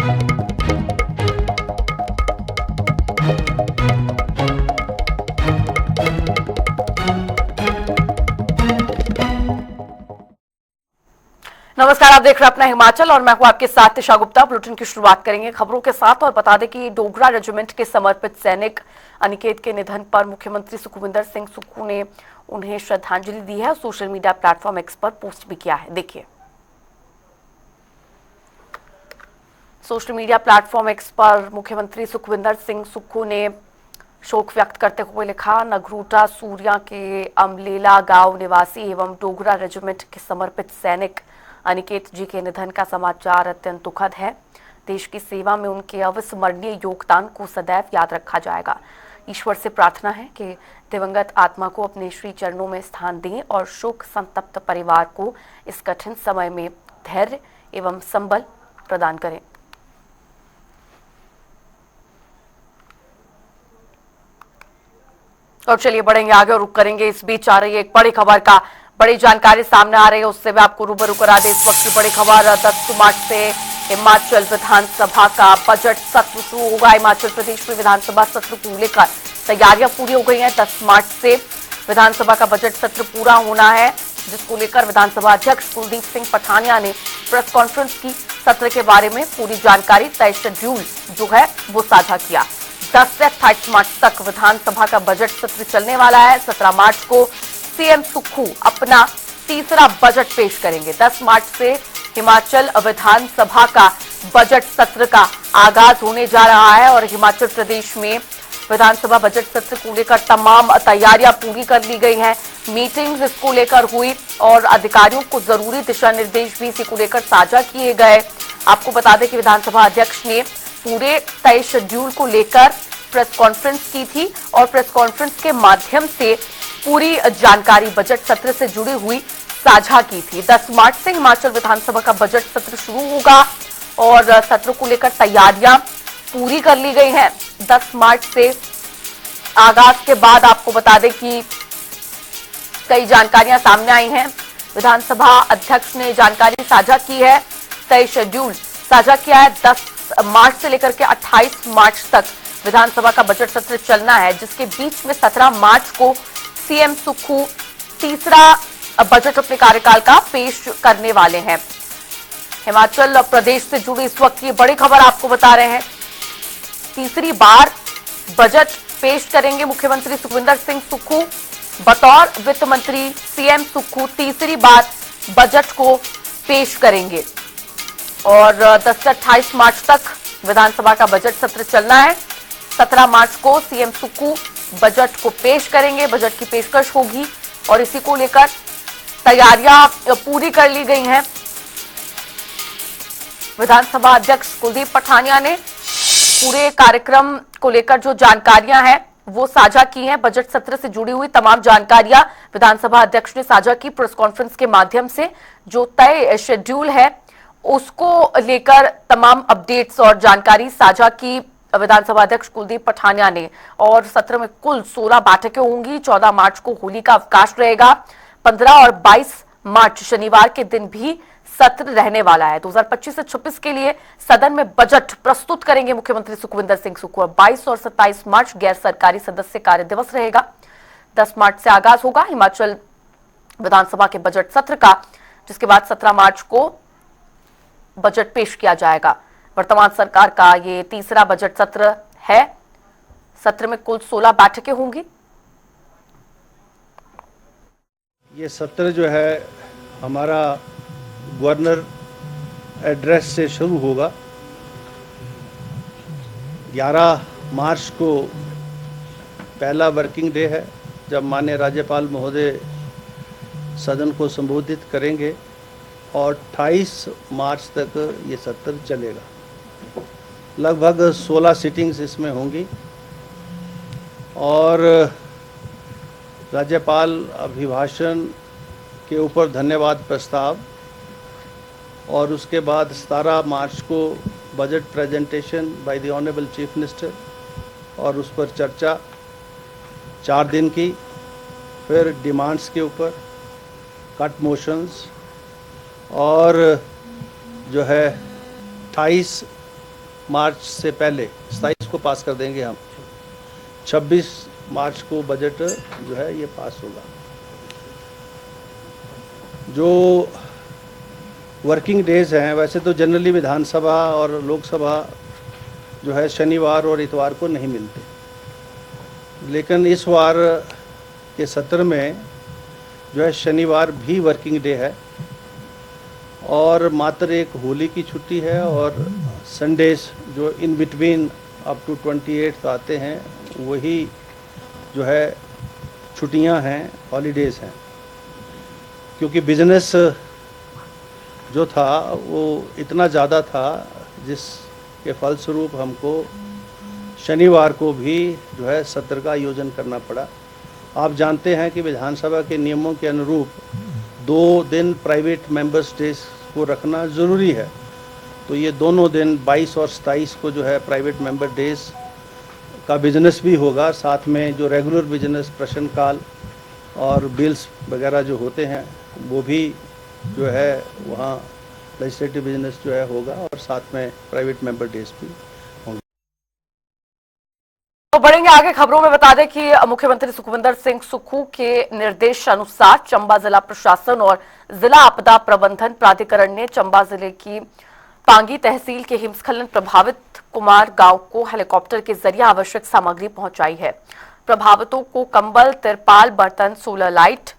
नमस्कार, आप देख रहे हैं अपना हिमाचल और मैं हूं आपके साथ दिशा गुप्ता। बुलेटिन की शुरुआत करेंगे खबरों के साथ और बता दें कि डोगरा रेजिमेंट के समर्पित सैनिक अनिकेत के निधन पर मुख्यमंत्री सुखविंदर सिंह सुक्खू ने उन्हें श्रद्धांजलि दी है। सोशल मीडिया प्लेटफॉर्म एक्स पर पोस्ट भी किया है। देखिए, सोशल मीडिया प्लेटफॉर्म एक्स पर मुख्यमंत्री सुखविंदर सिंह सुक्खू ने शोक व्यक्त करते हुए लिखा, नगरूटा सूरिया के अमलेला गांव निवासी एवं डोगरा रेजिमेंट के समर्पित सैनिक अनिकेत जी के निधन का समाचार अत्यंत दुखद है। देश की सेवा में उनके अविस्मरणीय योगदान को सदैव याद रखा जाएगा। ईश्वर से प्रार्थना है कि दिवंगत आत्मा को अपने श्री चरणों में स्थान दें और शोक संतप्त परिवार को इस कठिन समय में धैर्य एवं संबल प्रदान करें। और चलिए बढ़ेंगे आगे और रुक करेंगे। इस बीच आ रही है एक बड़ी खबर का बड़ी जानकारी सामने आ रही है, उससे मैं आपको रूबरू करा दें। इस वक्त की बड़ी खबर, 10 मार्च से हिमाचल विधानसभा का बजट सत्र शुरू होगा। हिमाचल प्रदेश में विधानसभा सत्र को लेकर तैयारियां पूरी हो गई हैं। 10 मार्च से विधानसभा का बजट सत्र पूरा होना है, जिसको लेकर विधानसभा अध्यक्ष कुलदीप सिंह पठानिया ने प्रेस कॉन्फ्रेंस की सत्र के बारे में पूरी जानकारी, तय शेड्यूल जो है वो साझा किया। 10 से 28 मार्च तक विधानसभा का बजट सत्र चलने वाला है। 17 मार्च को सीएम सुक्खू अपना तीसरा बजट पेश करेंगे। 10 मार्च से हिमाचल विधानसभा का बजट सत्र का आगाज होने जा रहा है और हिमाचल प्रदेश में विधानसभा बजट सत्र को लेकर तमाम तैयारियां पूरी कर ली गई हैं। मीटिंग्स इसको लेकर हुई और अधिकारियों को जरूरी दिशा निर्देश भी इसी को लेकर साझा किए गए। आपको बता दें कि विधानसभा अध्यक्ष ने पूरे तय शेड्यूल को लेकर प्रेस कॉन्फ्रेंस की थी और प्रेस कॉन्फ्रेंस के माध्यम से पूरी जानकारी बजट सत्र से जुड़ी हुई साझा की थी। 10 मार्च से हिमाचल विधानसभा का बजट सत्र शुरू होगा और सत्र को लेकर तैयारियां पूरी कर ली गई हैं। 10 मार्च से आगाज के बाद आपको बता दें कि कई जानकारियां सामने आई हैं। विधानसभा अध्यक्ष ने जानकारी साझा की है, तय शेड्यूल साझा किया है। 10 मार्च से लेकर के 28 मार्च तक विधानसभा का बजट सत्र चलना है, जिसके बीच में 17 मार्च को सीएम सुक्खू तीसरा बजट अपने कार्यकाल का पेश करने वाले हैं। हिमाचल प्रदेश से जुड़ी इस वक्त की बड़ी खबर आपको बता रहे हैं। तीसरी बार बजट पेश करेंगे मुख्यमंत्री सुखविंदर सिंह सुक्खू। बतौर वित्त मंत्री सीएम सुक्खू तीसरी बार बजट को पेश करेंगे और 10 से 28 मार्च तक विधानसभा का बजट सत्र चलना है। 17 मार्च को सीएम सुक्खू बजट को पेश करेंगे, बजट की पेशकश होगी और इसी को लेकर तैयारियां पूरी कर ली गई हैं। विधानसभा अध्यक्ष कुलदीप पठानिया ने पूरे कार्यक्रम को लेकर जो जानकारियां हैं वो साझा की हैं। बजट सत्र से जुड़ी हुई तमाम जानकारियां विधानसभा अध्यक्ष ने साझा की प्रेस कॉन्फ्रेंस के माध्यम से। जो तय शेड्यूल है उसको लेकर तमाम अपडेट्स और जानकारी साझा की विधानसभा अध्यक्ष कुलदीप पठानिया ने। और सत्र में कुल 16 बैठकें होंगी। 14 मार्च को होली का अवकाश रहेगा। 15 और 22 मार्च शनिवार के दिन भी सत्र रहने वाला है। 2025 से 26 के लिए सदन में बजट प्रस्तुत करेंगे मुख्यमंत्री सुखविंदर सिंह सुक्खू। 22 और 27 मार्च गैर सरकारी सदस्य कार्य दिवस रहेगा। 10 मार्च से आगाज होगा हिमाचल विधानसभा के बजट सत्र का, जिसके बाद 17 मार्च को बजट पेश किया जाएगा। वर्तमान सरकार का ये तीसरा बजट सत्र है। सत्र में कुल 16 बैठकें होंगी। ये सत्र जो है हमारा गवर्नर एड्रेस से शुरू होगा। 11 मार्च को पहला वर्किंग डे है, जब माननीय राज्यपाल महोदय सदन को संबोधित करेंगे और 28 मार्च तक ये सत्र चलेगा। लगभग 16 सिटिंग्स इसमें होंगी और राज्यपाल अभिभाषण के ऊपर धन्यवाद प्रस्ताव और उसके बाद 17 मार्च को budget presentation by the honourable chief minister और उस पर चर्चा 4 दिन की। फिर डिमांड्स के ऊपर कट मोशंस और जो है 28 मार्च से पहले 27 को पास कर देंगे हम। 26 मार्च को बजट जो है ये पास होगा। जो वर्किंग डेज हैं, वैसे तो जनरली विधानसभा और लोकसभा जो है शनिवार और इतवार को नहीं मिलते, लेकिन इस बार के सत्र में जो है शनिवार भी वर्किंग डे है और मात्र एक होली की छुट्टी है और संडेज जो इन बिटवीन अप टू 28 आते हैं वही जो है छुट्टियां हैं, हॉलीडेज हैं। क्योंकि बिजनेस जो था वो इतना ज़्यादा था जिसके फलस्वरूप हमको शनिवार को भी जो है सत्र का आयोजन करना पड़ा। आप जानते हैं कि विधानसभा के नियमों के अनुरूप 2 दिन प्राइवेट मेंबर्स डेज को रखना ज़रूरी है, तो ये दोनों दिन 22 और 27 को जो है प्राइवेट मेंबर डेज का बिजनेस भी होगा, साथ में जो रेगुलर बिजनेस प्रश्नकाल और बिल्स वगैरह जो होते हैं वो भी जो है वहाँ लेजिस्लेटिव बिजनेस जो है होगा और साथ में प्राइवेट मेंबर डेज भी होंगे। तो बढ़ेंगे आगे खबरों में। बता दें कि मुख्यमंत्री सुखविंदर सिंह सुक्खू के निर्देशानुसार चंबा जिला प्रशासन और जिला आपदा प्रबंधन प्राधिकरण ने चंबा जिले की पांगी तहसील के हिमस्खलन प्रभावित कुमार गांव को हेलीकॉप्टर के जरिए आवश्यक सामग्री पहुंचाई है। प्रभावितों को कंबल, तिरपाल, बर्तन, सोलर लाइट,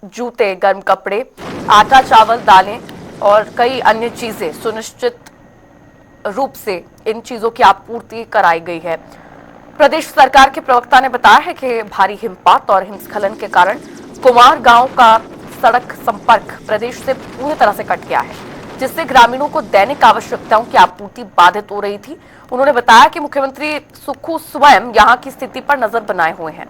जूते, गर्म कपड़े, आटा, चावल, दालें और कई अन्य चीजें सुनिश्चित रूप से इन चीजों की आपूर्ति कराई गई है। प्रदेश सरकार के प्रवक्ता ने बताया है कि भारी हिमपात और हिमस्खलन के कारण कुमार गांव का सड़क संपर्क प्रदेश से पूरी तरह से कट गया है, जिससे ग्रामीणों को दैनिक आवश्यकताओं की आपूर्ति बाधित हो रही थी। उन्होंने बताया कि मुख्यमंत्री सुक्खू स्वयं यहां की स्थिति पर नजर बनाए हुए हैं।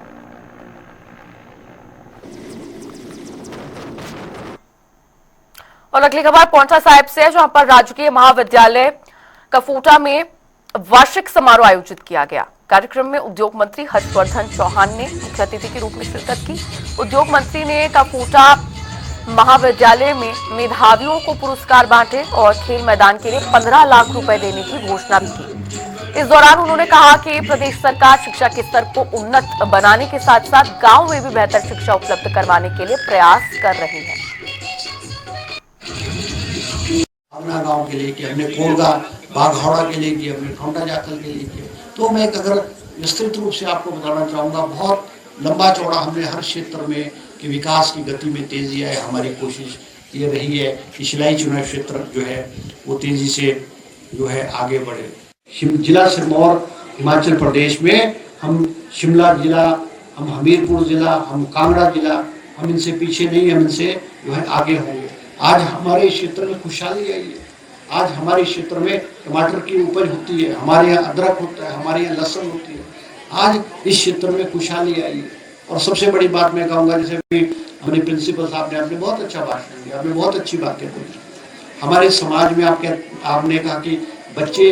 और अगली खबर पौंटा साहिब से है, जहां पर राजकीय महाविद्यालय कफूटा में वार्षिक समारोह आयोजित किया गया। कार्यक्रम में उद्योग मंत्री हर्षवर्धन चौहान ने मुख्य अतिथि के रूप में शिरकत की। उद्योग मंत्री ने कफूटा महाविद्यालय में मेधावियों को पुरस्कार बांटे और खेल मैदान के लिए 15 लाख रुपए देने की घोषणा भी की। इस दौरान उन्होंने कहा कि प्रदेश सरकार शिक्षा के स्तर को उन्नत बनाने के साथ साथ गांव में भी बेहतर शिक्षा उपलब्ध करवाने के लिए प्रयास कर रही है। अपना गांव के लिए किया, हमने कोलगा बाघौड़ा के लिए किया, हमने ठोंटा जाखल के लिए किया। तो मैं अगर विस्तृत रूप से आपको बताना चाहूँगा, बहुत लंबा चौड़ा हमने हर क्षेत्र में कि विकास की गति में तेजी आए। हमारी कोशिश ये रही है कि सिलाई चुनाव क्षेत्र जो है वो तेजी से जो है आगे बढ़े। जिला सिरमौर हिमाचल प्रदेश में हम शिमला जिला, हम हमीरपुर जिला, हम कांगड़ा जिला, हम इनसे पीछे नहीं, हम इनसे जो है आगे होंगे। आज हमारे क्षेत्र में खुशहाली आई है। आज हमारे क्षेत्र में टमाटर की उपज होती है, हमारे यहाँ अदरक होता है, हमारे यहाँ लहसुन होती है। आज इस क्षेत्र में खुशहाली आई है। और सबसे बड़ी बात मैं कहूँगा, जैसे भी हमारे प्रिंसिपल साहब ने आपने बहुत अच्छा भाषण दिया, आपने बहुत अच्छी बातें बोली। हमारे समाज में आपने कहा कि बच्चे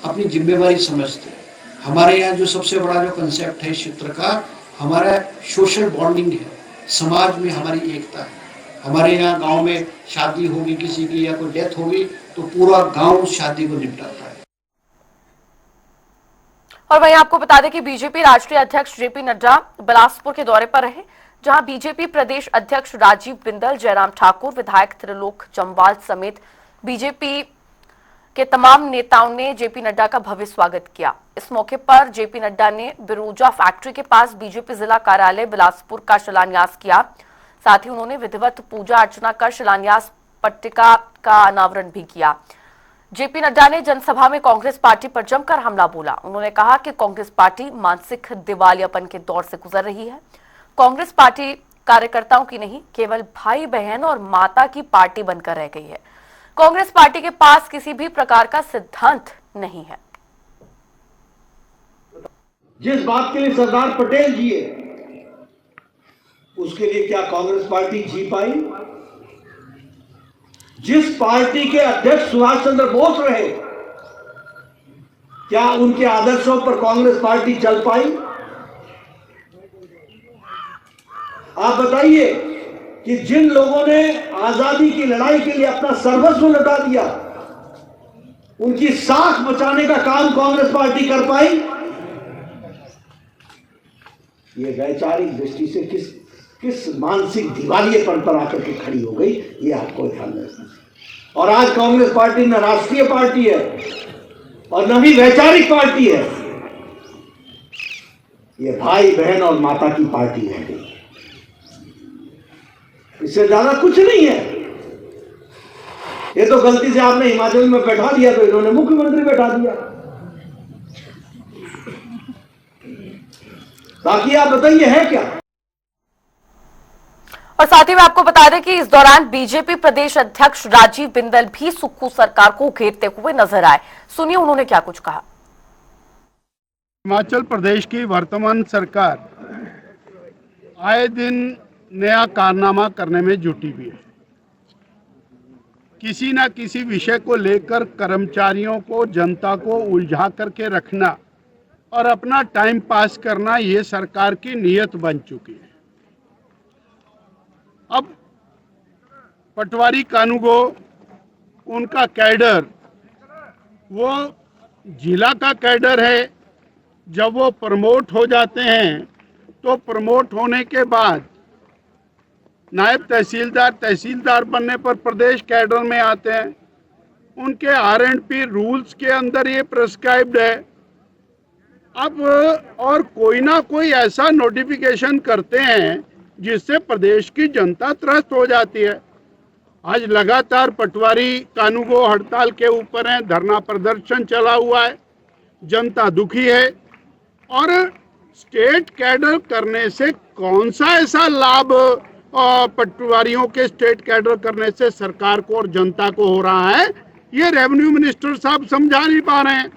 अपनी जिम्मेवारी समझते हैं। हमारे यहाँ जो सबसे बड़ा जो कंसेप्ट है इस क्षेत्र का, हमारा सोशल बॉन्डिंग है, समाज में हमारी एकता है। हमारे यहाँ गांव में शादी होगी किसी की या कोई डेथ होगी तो पूरा गांव उस शादी को निपटाता है। और वहीं आपको बता दें कि बीजेपी राष्ट्रीय अध्यक्ष जेपी नड्डा बिलासपुर के दौरे पर रहे, जहां बीजेपी प्रदेश अध्यक्ष राजीव बिंदल, जयराम ठाकुर, विधायक त्रिलोक जम्वाल समेत बीजेपी के तमाम नेताओं ने जेपी नड्डा का भव्य स्वागत किया। इस मौके पर जेपी नड्डा ने बिरोजा फैक्ट्री के पास बीजेपी जिला कार्यालय बिलासपुर का शिलान्यास किया। साथ ही उन्होंने विधिवत पूजा अर्चना कर शिलान्यास पट्टिका का अनावरण भी किया। जेपी नड्डा ने जनसभा में कांग्रेस पार्टी पर जमकर हमला बोला। उन्होंने कहा कि कांग्रेस पार्टी मानसिक दिवालियापन के दौर से गुजर रही है। कांग्रेस पार्टी कार्यकर्ताओं की नहीं, केवल भाई बहन और माता की पार्टी बनकर रह गई है। कांग्रेस पार्टी के पास किसी भी प्रकार का सिद्धांत नहीं है। जिस बात के लिए सरदार पटेल जिए, उसके लिए क्या कांग्रेस पार्टी जी पाई? जिस पार्टी के अध्यक्ष सुभाष चंद्र बोस रहे, क्या उनके आदर्शों पर कांग्रेस पार्टी चल पाई? आप बताइए कि जिन लोगों ने आजादी की लड़ाई के लिए अपना सर्वस्व लुटा दिया, उनकी सांस बचाने का काम कांग्रेस पार्टी कर पाई? ये वैचारिक दृष्टि से किस मानसिक दिवालियेपन पर आकर के खड़ी हो गई, ये आपको ध्यान रखना है। और आज कांग्रेस पार्टी न राष्ट्रीय पार्टी है और न ही वैचारिक पार्टी है, ये भाई बहन और माता की पार्टी है। इससे ज्यादा कुछ नहीं है। ये तो गलती से आपने हिमाचल में बैठा दिया तो इन्होंने मुख्यमंत्री बैठा दिया। बाकी आप बताइए है क्या? और साथ ही में आपको बता दें कि इस दौरान बीजेपी प्रदेश अध्यक्ष राजीव बिंदल भी सुक्खू सरकार को घेरते हुए नजर आए। सुनिए उन्होंने क्या कुछ कहा। हिमाचल प्रदेश की वर्तमान सरकार आए दिन नया कारनामा करने में जुटी हुई है। किसी न किसी विषय को लेकर कर्मचारियों को, जनता को उलझा करके रखना और अपना टाइम पास करना, ये सरकार की नीयत बन चुकी है। अब पटवारी कानूगो, उनका कैडर, वो जिला का कैडर है। जब वो प्रमोट हो जाते हैं तो प्रमोट होने के बाद नायब तहसीलदार, तहसीलदार बनने पर प्रदेश कैडर में आते हैं। उनके R&P रूल्स के अंदर ये प्रिस्क्राइब्ड है। अब और कोई ना कोई ऐसा नोटिफिकेशन करते हैं जिससे प्रदेश की जनता त्रस्त हो जाती है। आज लगातार पटवारी कानूगो हड़ताल के ऊपर हैं, धरना प्रदर्शन चला हुआ है, जनता दुखी है। और स्टेट कैडर करने से कौन सा ऐसा लाभ पटवारियों के स्टेट कैडर करने से सरकार को और जनता को हो रहा है, ये रेवेन्यू मिनिस्टर साहब समझा नहीं पा रहे हैं।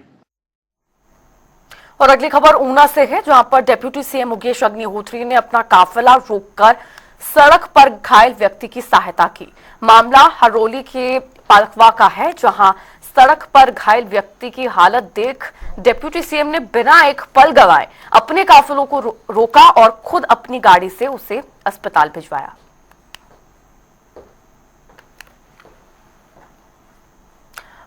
और अगली खबर ऊना से है, जहां पर डिप्टी सीएम मुकेश अग्निहोत्री ने अपना काफिला रोककर सड़क पर घायल व्यक्ति की सहायता की। मामला हरोली के पालकवा का है, जहां सड़क पर घायल व्यक्ति की हालत देख डिप्टी सीएम ने बिना एक पल गवाए अपने काफिलों को रोका और खुद अपनी गाड़ी से उसे अस्पताल भिजवाया।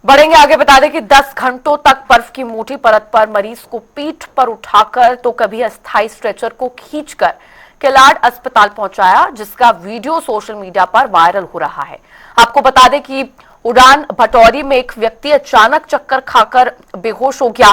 बढ़ेंगे आगे, बता दें कि 10 घंटों तक बर्फ की मोटी परत पर मरीज को पीठ पर उठाकर तो कभी अस्थायी स्ट्रेचर को खींचकर किलाड़ अस्पताल पहुंचाया, जिसका वीडियो सोशल मीडिया पर वायरल हो रहा है। आपको बता दें कि उड़ान भटौरी में एक व्यक्ति अचानक चक्कर खाकर बेहोश हो गया।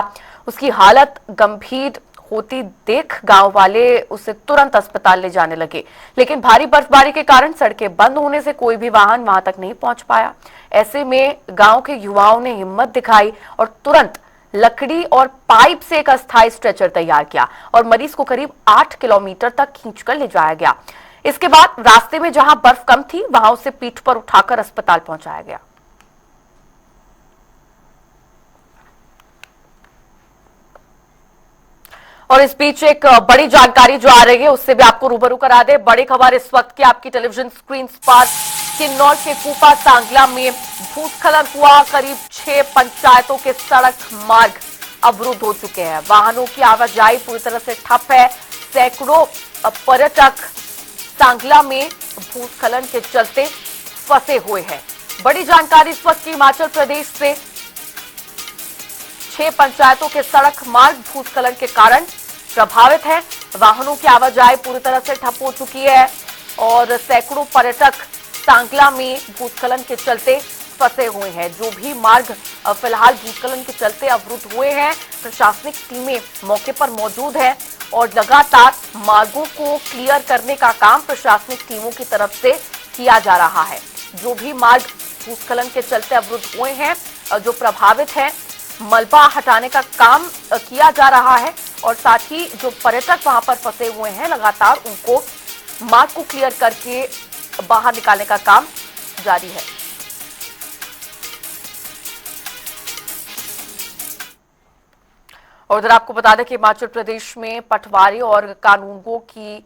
उसकी हालत गंभीर होती देख गांव वाले उसे तुरंत अस्पताल ले जाने लगे, लेकिन भारी बर्फबारी के कारण सड़कें बंद होने से कोई भी वाहन वहां तक नहीं पहुंच पाया। ऐसे में गांव के युवाओं ने हिम्मत दिखाई और तुरंत लकड़ी और पाइप से एक अस्थायी स्ट्रेचर तैयार किया और मरीज को करीब 8 किलोमीटर तक खींचकर ले जाया गया। इसके बाद रास्ते में जहां बर्फ कम थी वहां उसे पीठ पर उठाकर अस्पताल पहुंचाया गया। और इस बीच एक बड़ी जानकारी जो आ रही है उससे भी आपको रूबरू करा दे। बड़ी खबर इस वक्त की आपकी टेलीविजन स्क्रीन पर। किन्नौर के कूपा सांगला में भूस्खलन हुआ। करीब 6 पंचायतों के सड़क मार्ग अवरुद्ध हो चुके हैं। वाहनों की आवाजाही पूरी तरह से ठप है। सैकड़ों पर्यटक सांगला में भूस्खलन के चलते फंसे हुए हैं। बड़ी जानकारी इस वक्त की हिमाचल प्रदेश से। 6 पंचायतों के सड़क मार्ग भूस्खलन के कारण प्रभावित है। वाहनों की आवाजाही पूरी तरह से ठप हो चुकी है और सैकड़ों पर्यटक सांगला में भूस्खलन के चलते फंसे हुए हैं। जो भी मार्ग फिलहाल भूस्खलन के चलते अवरुद्ध हुए हैं, प्रशासनिक टीमें मौके पर मौजूद हैं और लगातार मार्गों को क्लियर करने का काम प्रशासनिक टीमों की तरफ से किया जा रहा है। जो भी मार्ग भूस्खलन के चलते अवरुद्ध हुए हैं, जो प्रभावित हैं, मलबा हटाने का काम किया जा रहा है और साथ ही जो पर्यटक वहां पर फंसे हुए हैं, लगातार उनको मार्ग को क्लियर करके बाहर निकालने का काम जारी है। और उधर आपको बता दें कि हिमाचल प्रदेश में पटवारी और कानूनगो की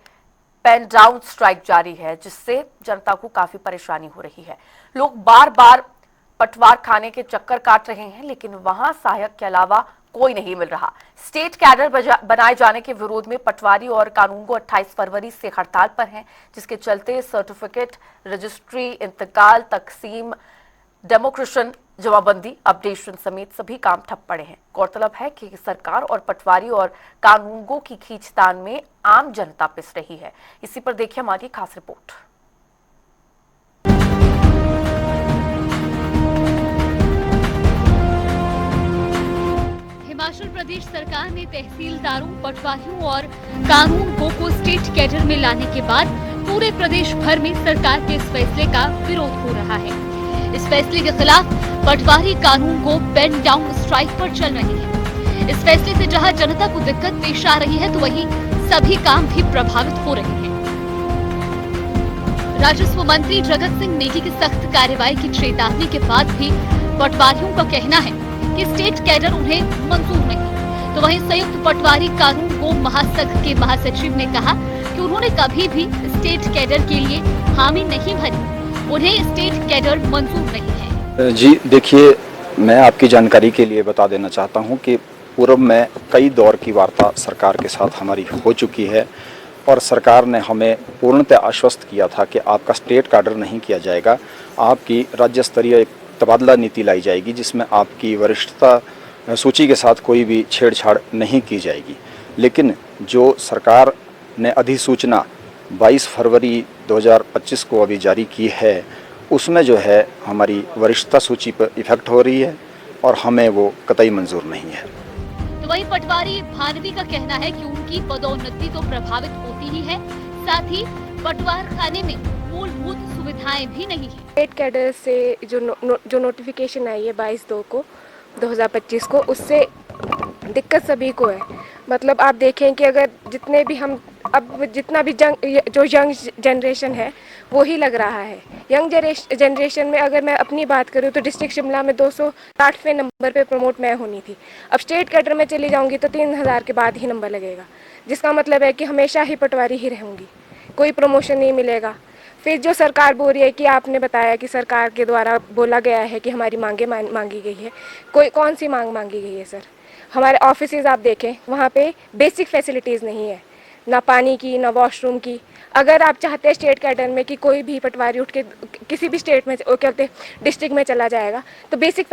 पेन डाउन स्ट्राइक जारी है, जिससे जनता को काफी परेशानी हो रही है। लोग बार बार पटवार खाने के चक्कर काट रहे हैं, लेकिन वहां सहायक के अलावा कोई नहीं मिल रहा। स्टेट कैडर बनाए जाने के विरोध में पटवारी और कानूनगो 28 फरवरी से हड़ताल पर हैं, जिसके चलते सर्टिफिकेट, रजिस्ट्री, इंतकाल, तकसीम, डेमोक्रेशन, जमाबंदी, अपडेशन समेत सभी काम ठप पड़े हैं। गौरतलब है कि सरकार और पटवारी और कानूनगो की खींचतान में आम जनता पिस रही है। इसी पर देखिए हमारी खास रिपोर्ट। हिमाचल प्रदेश सरकार ने तहसीलदारों, पटवारियों और कानूनगो को स्टेट कैडर में लाने के बाद पूरे प्रदेश भर में सरकार के इस फैसले का विरोध हो रहा है। इस फैसले के खिलाफ पटवारी कानूनगो पेन डाउन स्ट्राइक पर चल रही है। इस फैसले से जहां जनता को दिक्कत पेश आ रही है, तो वहीं सभी काम भी प्रभावित हो रहे हैं। राजस्व मंत्री जगत सिंह नेगी की सख्त कार्रवाई की चेतावनी के बाद भी पटवारियों का कहना है कि स्टेट कैडर उन्हें मंजूर नहीं। तो वहीं संयुक्त पटवारी कानूनगो महासंघ के महासचिव ने कहा कि उन्होंने कभी भी स्टेट कैडर के लिए हामी नहीं भरी, उन्हें स्टेट कैडर मंजूर नहीं है। जी देखिए, मैं आपकी जानकारी के लिए बता देना चाहता हूं कि पूर्व में कई दौर की वार्ता सरकार के साथ हमारी हो चुकी है और सरकार ने हमें पूर्णतः आश्वस्त किया था कि आपका स्टेट कैडर नहीं किया जाएगा, आपकी राज्य स्तरीय एक तबादला नीति लाई जाएगी जिसमें आपकी वरिष्ठता सूची के साथ कोई भी छेड़छाड़ नहीं की जाएगी। लेकिन जो सरकार ने अधिसूचना 22 फरवरी 2025 को अभी जारी की है, उसमें जो है हमारी वरिष्ठता सूची पर इफेक्ट हो रही है और हमें वो कतई मंजूर नहीं है। तो वहीं पटवारी भानवी का कहना है कि उनकी पदोन्नति तो प्रभावित होती ही है, साथ ही पटवार खाने में मूलभूत सुविधाएं भी नहीं है। स्टेट कैडर से जो नोटिफिकेशन आई है 22/2 को 2025 को, उससे दिक्कत सभी को है। मतलब आप देखें कि अगर जितने भी हम अब जितना भी जो यंग जनरेशन है वो ही लग रहा है। यंग जनरेशन में अगर मैं अपनी बात करूँ तो डिस्ट्रिक्ट शिमला में 260वें नंबर पे प्रमोट मैं होनी थी। अब स्टेट कैडर में चली जाऊंगी तो 3000 के बाद ही नंबर लगेगा, जिसका मतलब है कि हमेशा ही पटवारी ही रहूँगी, कोई प्रमोशन नहीं मिलेगा। फिर जो सरकार बोल रही है कि आपने बताया कि सरकार के द्वारा बोला गया है कि हमारी मांगे मांगी गई है, कौन सी मांग मांगी गई है सर? हमारे ऑफिसेज आप देखें, वहाँ पे बेसिक फैसिलिटीज़ नहीं है, ना पानी की, ना वॉशरूम की। अगर आप चाहते हैं स्टेट कैडर में कि कोई भी पटवारी उठ के किसी भी स्टेट में कहते डिस्ट्रिक्ट में चला जाएगा, तो बेसिक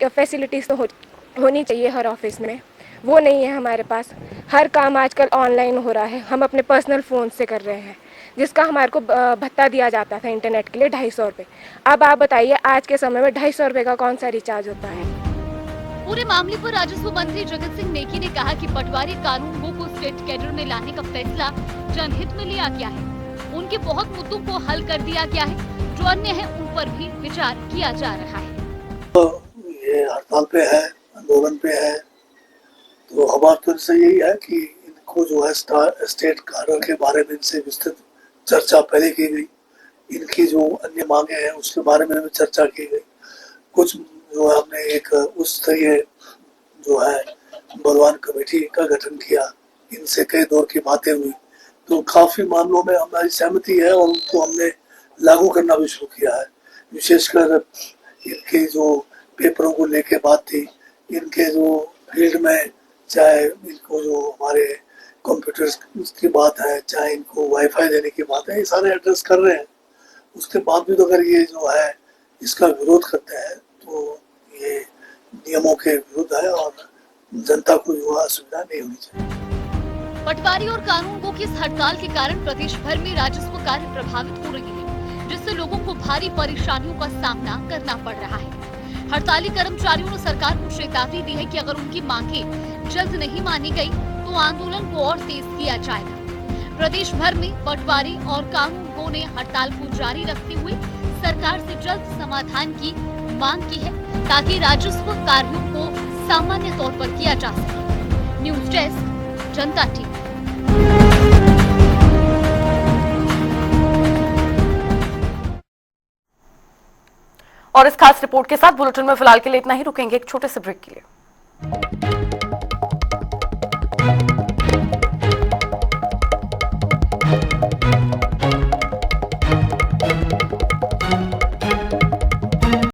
फैसिलिटीज़ तो होनी चाहिए हर ऑफिस में, वो नहीं है हमारे पास। हर काम आजकल ऑनलाइन हो रहा है, हम अपने पर्सनल फ़ोन से कर रहे हैं, जिसका हमारे को भत्ता दिया जाता था इंटरनेट के लिए 250 रुपये। अब आप बताइए आज के समय में 250 रुपये का कौन सा रिचार्ज होता है? पूरे मामले पर राजस्व मंत्री जगत सिंह नेगी ने कहा कि पटवारी कानूनगो को स्टेट कैडर में लाने का फैसला जनहित में लिया गया है। उनके बहुत मुद्दों को हल कर दिया गया है, जो अन्य है उन पर भी विचार किया जा रहा है। तो ये हड़ताल पे है, आंदोलन पे है, तो हमारा तो इनसे यही है कि इनको जो है स्टेट कैडर के बारे में इनसे विस्तृत चर्चा पहले की गई। इनकी जो अन्य मांगे हैं उसके बारे में भी चर्चा की गई। कुछ जो है हमने एक उस स्तरीय जो है बलवान कमेटी का गठन किया, इनसे कई दौर की बातें हुई, तो काफी मामलों में हमारी सहमति है और उनको हमने लागू करना भी शुरू किया है। विशेषकर इनके जो पेपरों को लेके बात थी, इनके जो फील्ड में चाहे इनको जो हमारे कंप्यूटर्स की बात है, चाहे इनको वाईफाई देने की बात है, ये सारे एड्रेस कर रहे हैं। उसके बाद भी तो अगर ये जो है इसका विरोध करते हैं तो ये नियमों के विरुद्ध है और जनता को जो असुविधा नहीं होनी चाहिए। पटवारी और कानूनगो की इस हड़ताल के कारण प्रदेश भर में राजस्व कार्य प्रभावित हो रही है, जिससे लोगों को भारी परेशानियों का सामना करना पड़ रहा है। हड़ताली कर्मचारियों ने सरकार को चेतावनी दी है कि अगर उनकी मांगे जल्द नहीं मानी गई तो आंदोलन को और तेज किया जाएगा। प्रदेश भर में पटवारी और कानूनगो ने हड़ताल को जारी रखते हुए सरकार से जल्द समाधान की मांग की है, ताकि राजस्व कार्यों को सामान्य तौर पर किया जा सके। न्यूज डेस्क, जनता टीवी। और इस खास रिपोर्ट के साथ बुलेटिन में फिलहाल के लिए इतना ही। रुकेंगे एक छोटे से ब्रेक के लिए।